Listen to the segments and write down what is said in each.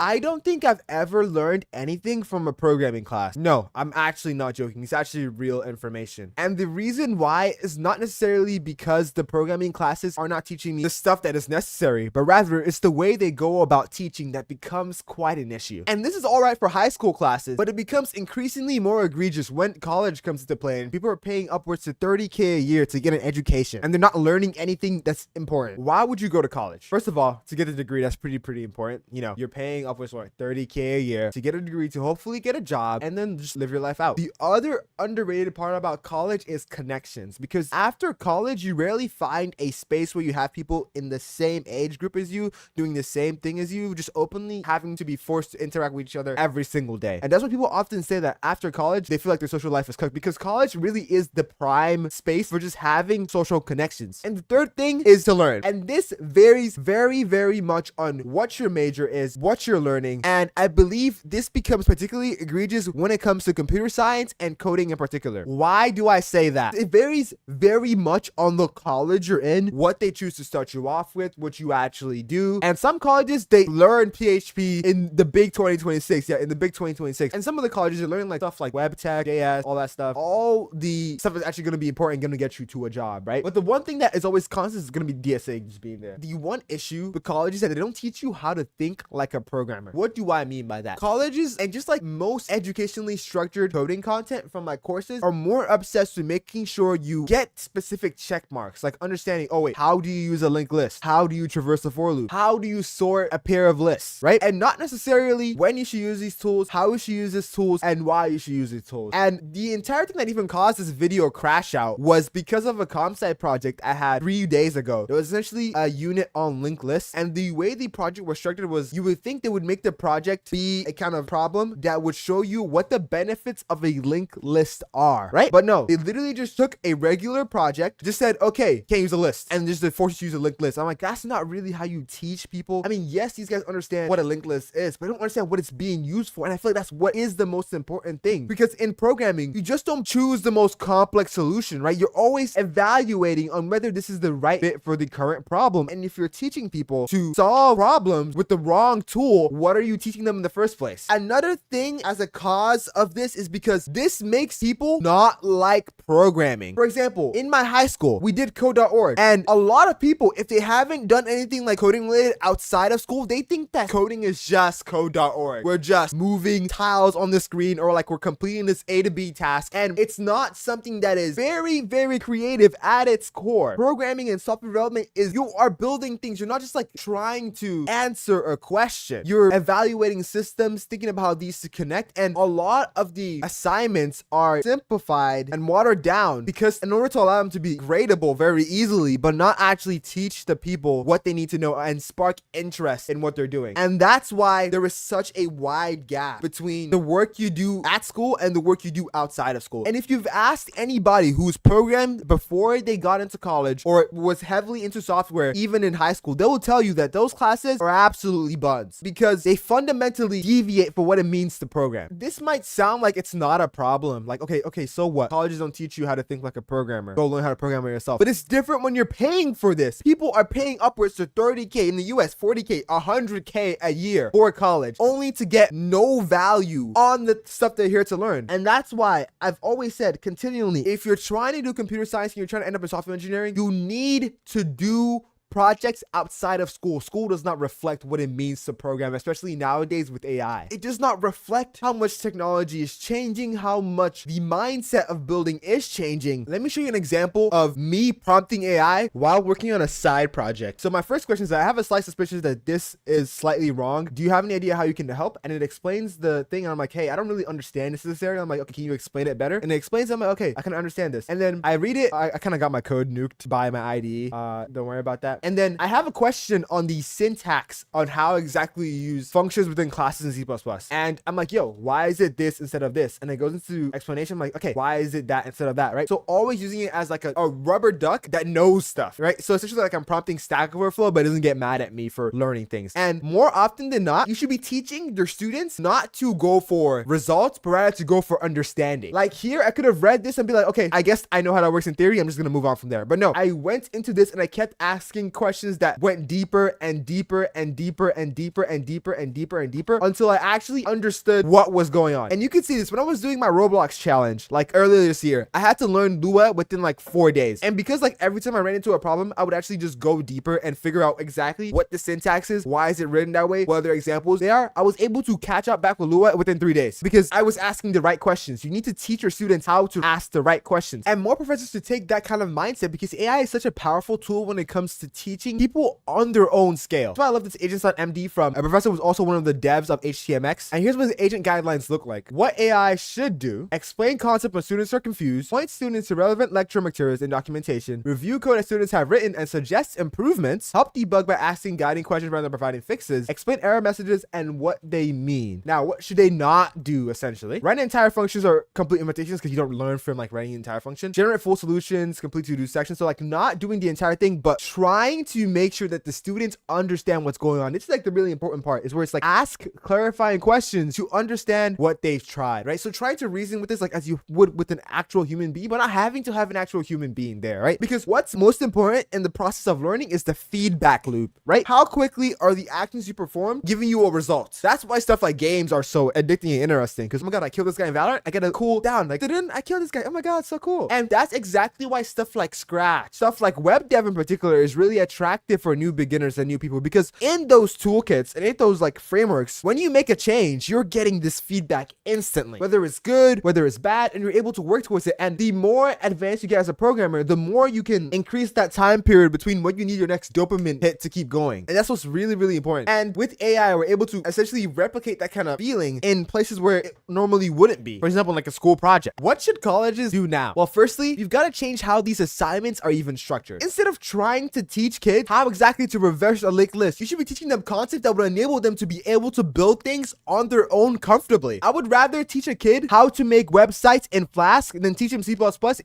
I don't think I've ever learned anything from a programming class. No, I'm actually not joking. It's actually real information. And the reason why is not necessarily because the programming classes are not teaching me the stuff that is necessary, but rather it's the way they go about teaching that becomes quite an issue. And this is all right for high school classes, but it becomes increasingly more egregious when college comes into play and people are paying upwards to $30K a year to get an education and they're not learning anything that's important. Why would you go to college? First of all, to get a degree, that's pretty important. You know, you're paying upwards for $30K a year to get a degree, to hopefully get a job and then just live your life out. The other underrated part about college is connections, because after college you rarely find a space where you have people in the same age group as you doing the same thing as you, just openly having to be forced to interact with each other every single day. And that's why people often say that after college they feel like their social life is cooked, because college really is the prime space for just having social connections. And the third thing is to learn, and this varies very much on what your major is, what you're learning, and I believe this becomes particularly egregious when it comes to computer science and coding in particular. Why do I say that? It varies very much on the college you're in, what they choose to start you off with, what you actually do. And some colleges, they learn PHP in the big 2026. Yeah, in the big 2026. And some of the colleges are learning like stuff like web tech, JS, all that stuff. All the stuff that's actually going to be important, going to get you to a job, right? But the one thing that is always constant is going to be DSA just being there. The one issue with colleges is that they don't teach you how to think like a programmer. What do I mean by that? Colleges, and just like most educationally structured coding content from like courses, are more obsessed with making sure you get specific check marks, like understanding, oh wait, how do you use a linked list? How do you traverse a for loop? How do you sort a pair of lists, right? And not necessarily when you should use these tools, how you should use these tools, and why you should use these tools. And the entire thing that even caused this video crash out was because of a comp sci project I had 3 days ago. It was essentially a unit on linked lists, and the way the project was structured was, you would think they would make the project be a kind of problem that would show you what the benefits of a linked list are, right? But no, they literally just took a regular project, just said, okay, can't use a list, and just force you to use a linked list. I'm like, that's not really how you teach people. I mean, yes, these guys understand what a linked list is, but they don't understand what it's being used for. And I feel like that's what is the most important thing, because in programming, you just don't choose the most complex solution, right? You're always evaluating on whether this is the right fit for the current problem. And if you're teaching people to solve problems with the wrong tool, what are you teaching them in the first place? Another thing as a cause of this is because this makes people not like programming. For example, in my high school, we did code.org, and a lot of people, if they haven't done anything like coding related outside of school, they think that coding is just code.org. We're just moving tiles on the screen, or like we're completing this A to B task, and it's not something that is very creative at its core. Programming and software development is, you are building things. You're not just like trying to answer a question. You're evaluating systems, thinking about how these to connect, and a lot of the assignments are simplified and watered down because in order to allow them to be gradable very easily, but not actually teach the people what they need to know and spark interest in what they're doing. And that's why there is such a wide gap between the work you do at school and the work you do outside of school. And if you've asked anybody who's programmed before they got into college or was heavily into software, even in high school, they will tell you that those classes are absolutely buns because they fundamentally deviate for what it means to program. This might sound like it's not a problem. Like, okay, so what? Colleges don't teach you how to think like a programmer. Go learn how to program it yourself. But it's different when you're paying for this. People are paying upwards to $30K in the US, $40K, $100K a year for college, only to get no value on the stuff they're here to learn. And that's why I've always said continually, if you're trying to do computer science and you're trying to end up in software engineering, you need to do projects outside of school. School does not reflect what it means to program, especially nowadays with AI. It does not reflect how much technology is changing, how much the mindset of building is changing. Let me show you an example of me prompting AI while working on a side project. So my first question is, I have a slight suspicion that this is slightly wrong. Do you have any idea how you can help? And it explains the thing, and I'm like, hey, I don't really understand this area. I'm like, okay, can you explain it better? And it explains, I'm like, okay, I can understand this. And then I read it. I kind of got my code nuked by my IDE. Don't worry about that. And then I have a question on the syntax on how exactly you use functions within classes in C++. And I'm like, yo, why is it this instead of this? And it goes into explanation. I'm like, okay, why is it that instead of that, right? So always using it as like a rubber duck that knows stuff, right? So essentially like I'm prompting Stack Overflow, but it doesn't get mad at me for learning things. And more often than not, you should be teaching your students not to go for results, but rather to go for understanding. Like here, I could have read this and be like, okay, I guess I know how that works in theory. I'm just going to move on from there. But no, I went into this and I kept asking asking questions that went deeper and deeper and deeper and deeper and deeper and deeper and deeper until I actually understood what was going on. And you can see this when I was doing my Roblox challenge, like earlier this year. I had to learn Lua within like 4 days. And because like every time I ran into a problem, I would actually just go deeper and figure out exactly what the syntax is, why is it written that way, what other examples they are. I was able to catch up back with Lua within 3 days because I was asking the right questions. You need to teach your students how to ask the right questions. And more professors should take that kind of mindset because AI is such a powerful tool when it comes to teaching people on their own scale. That's why I love this Agents.md from a professor who was also one of the devs of HTMX. And here's what the agent guidelines look like. What AI should do: explain concept when students are confused, point students to relevant lecture materials and documentation, review code that students have written and suggest improvements, help debug by asking guiding questions rather than providing fixes, explain error messages and what they mean. Now, what should they not do essentially? Write entire functions or complete invitations because you don't learn from like writing an entire function. Generate full solutions, complete to-do sections. So like not doing the entire thing, but trying to make sure that the students understand what's going on. It's like the really important part is where it's like ask clarifying questions to understand what they've tried, right? So trying to reason with this like as you would with an actual human being, but not having to have an actual human being there, right? Because what's most important in the process of learning is the feedback loop, right? How quickly are the actions you perform giving you a result? That's why stuff like games are so addicting and interesting. Because oh my god, I killed this guy in Valorant, I get a cool down. Like, didn't I kill this guy? Oh my god, so cool. And that's exactly why stuff like Scratch, stuff like web dev in particular, is really attractive for new beginners and new people. Because in those toolkits and in those like frameworks, when you make a change, you're getting this feedback instantly, whether it's good, whether it's bad, and you're able to work towards it. And the more advanced you get as a programmer, the more you can increase that time period between when you need your next dopamine hit to keep going. And that's what's really, really important. And with AI, we're able to essentially replicate that kind of feeling in places where it normally wouldn't be. For example, like a school project. What should colleges do now? Well, firstly, you've got to change how these assignments are even structured. Instead of trying to teach kids how exactly to reverse a linked list, you should be teaching them concepts that would enable them to be able to build things on their own comfortably. I would rather teach a kid how to make websites in Flask than teach him C++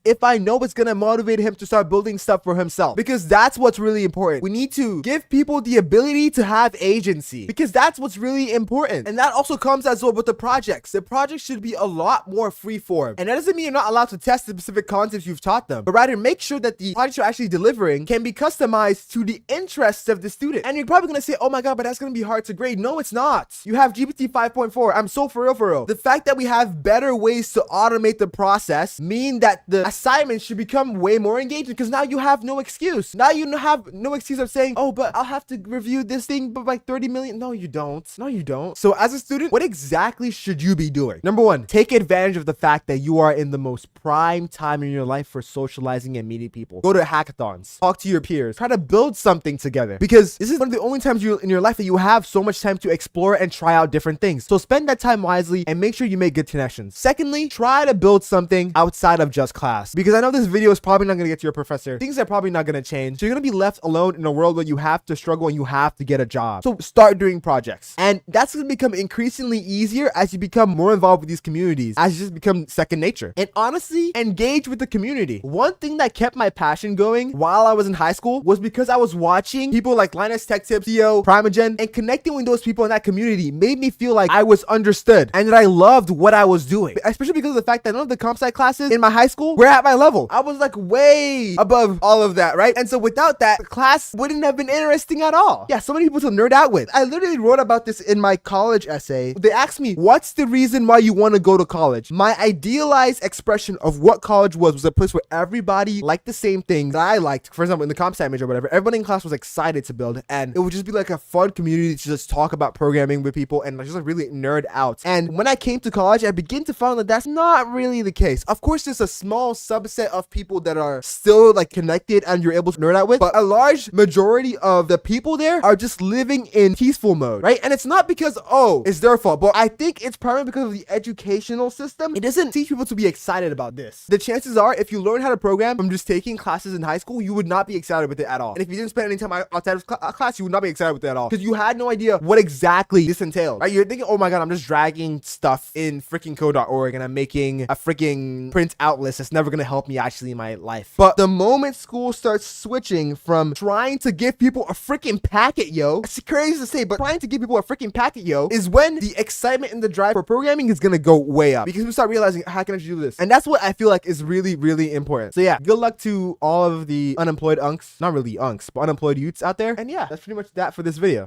if I know it's going to motivate him to start building stuff for himself. Because that's what's really important. We need to give people the ability to have agency because that's what's really important. And that also comes as well with the projects. The projects should be a lot more freeform. And that doesn't mean you're not allowed to test the specific concepts you've taught them, but rather make sure that the projects you're actually delivering can be customized to the interests of the student. And you're probably going to say, oh my god, but that's going to be hard to grade. No, it's not. You have GPT 5.4. I'm so for real. The fact that we have better ways to automate the process mean that the assignments should become way more engaging because now you have no excuse. Now you have no excuse of saying, oh, but I'll have to review this thing but like 30 million. No, you don't. No, you don't. So as a student, what exactly should you be doing? Number one, take advantage of the fact that you are in the most prime time in your life for socializing and meeting people. Go to hackathons, talk to your peers, try to build something together because this is one of the only times in your life that you have so much time to explore and try out different things. So spend that time wisely and make sure you make good connections. Secondly, try to build something outside of just class because I know this video is probably not going to get to your professor. Things are probably not going to change. So you're going to be left alone in a world where you have to struggle and you have to get a job. So start doing projects. And that's going to become increasingly easier as you become more involved with these communities, as you just become second nature. And honestly, engage with the community. One thing that kept my passion going while I was in high school was because I was watching people like Linus Tech Tips, Theo, Primeagen, and connecting with those people in that community made me feel like I was understood and that I loved what I was doing, especially because of the fact that none of the comp sci classes in my high school were at my level. I was like way above all of that, right? And so without that, the class wouldn't have been interesting at all. Yeah, so many people to nerd out with. I literally wrote about this in my college essay. They asked me, what's the reason why you want to go to college? My idealized expression of what college was a place where everybody liked the same things that I liked. For example, in the comp sci major or whatever, everybody in class was excited to build, and it would just be like a fun community to just talk about programming with people and just like really nerd out. And when I came to college, I began to find that that's not really the case. Of course, there's a small subset of people that are still like connected and you're able to nerd out with, but a large majority of the people there are just living in peaceful mode, right? And it's not because, oh, it's their fault, but I think it's primarily because of the educational system. It doesn't teach people to be excited about this. The chances are, if you learn how to program from just taking classes in high school, you would not be excited with it at all. And if you didn't spend any time outside of class, you would not be excited with it at all because you had no idea what exactly this entailed, right? You're thinking, oh my god, I'm just dragging stuff in freaking code.org and I'm making a freaking print out list that's never gonna help me actually in my life. But the moment school starts switching from trying to give people a freaking packet, yo, it's crazy to say, but trying to give people a freaking packet, yo, is when the excitement and the drive for programming is gonna go way up because we start realizing, how can I do this? And that's what I feel like is really, really important. So yeah, good luck to all of the unemployed unks. Not really the unks, but unemployed youths out there. And yeah, that's pretty much that for this video.